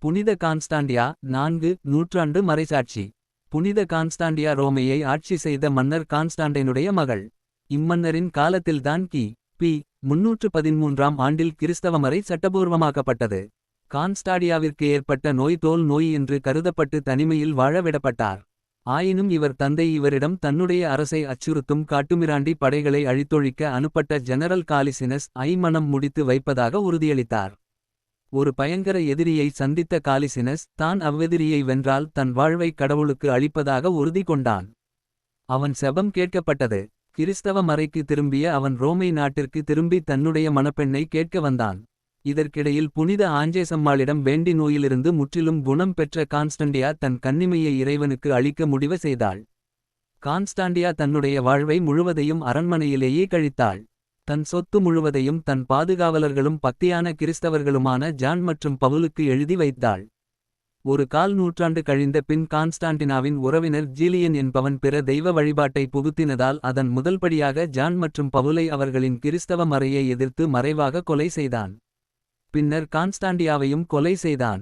புனித கான்ஸ்டாண்டியா 4 நூற்றாண்டு மறைசாட்சி. புனித கான்ஸ்டாண்டியா ரோமையை ஆட்சி செய்த மன்னர் கான்ஸ்டாண்டைனுடைய மகள். இம்மன்னரின் காலத்தில்தான் பி 313ஆம் ஆண்டில் கிறிஸ்தவமறை சட்டபூர்வமாக்கப்பட்டது. கான்ஸ்டாடியாவிற்கு ஏற்பட்ட நோய் தோல் நோய் என்று கருதப்பட்டு தனிமையில் வாழ விடப்பட்டார். ஆயினும் இவர் தந்தை இவரிடம் தன்னுடைய அரசை அச்சுறுத்தும் காட்டுமிராண்டி படைகளை அழித்தொழிக்க அனுப்பட்ட ஜெனரல் காலிசினஸ் ஐ மனம் முடித்து வைப்பதாக உறுதியளித்தார். ஒரு பயங்கர எதிரியை சந்தித்த காலிசினஸ் தான் அவ்வெதிரியை வென்றால் தன் வாழ்வை கடவுளுக்கு அளிப்பதாக உறுதி கொண்டான். அவன் செபம் கேட்கப்பட்டது. கிறிஸ்தவ மறைக்கு திரும்பிய அவன் ரோமை நாட்டிற்கு திரும்பி தன்னுடைய மணப்பெண்ணை கேட்க வந்தான். இதற்கிடையில் புனித ஆஞ்சேசம்மாளிடம் வேண்டி நோயிலிருந்து முற்றிலும் குணம் பெற்ற கான்ஸ்டண்டியா தன் கன்னிமையை இறைவனுக்கு அளிக்க முடிவு செய்தாள். கான்ஸ்டாண்டியா தன்னுடைய வாழ்வை முழுவதையும் அரண்மனையிலேயே கழித்தாள். தன் சொத்து முழுவதையும் தன் பாதுகாவலர்களும் பக்தியான கிறிஸ்தவர்களுமான ஜான் மற்றும் பவுலுக்கு எழுதி வைத்தாள். ஒரு கால் நூற்றாண்டு கழிந்த பின் கான்ஸ்டாண்டினாவின் உறவினர் ஜீலியன் என்பவன் பிற தெய்வ வழிபாட்டை புகுத்தினதால் அதன் முதல்படியாக ஜான் மற்றும் பவுலை அவர்களின் கிறிஸ்தவ மறையை எதிர்த்து மறைவாக கொலை செய்தான். பின்னர் கான்ஸ்டாண்டியாவையும் கொலை செய்தான்.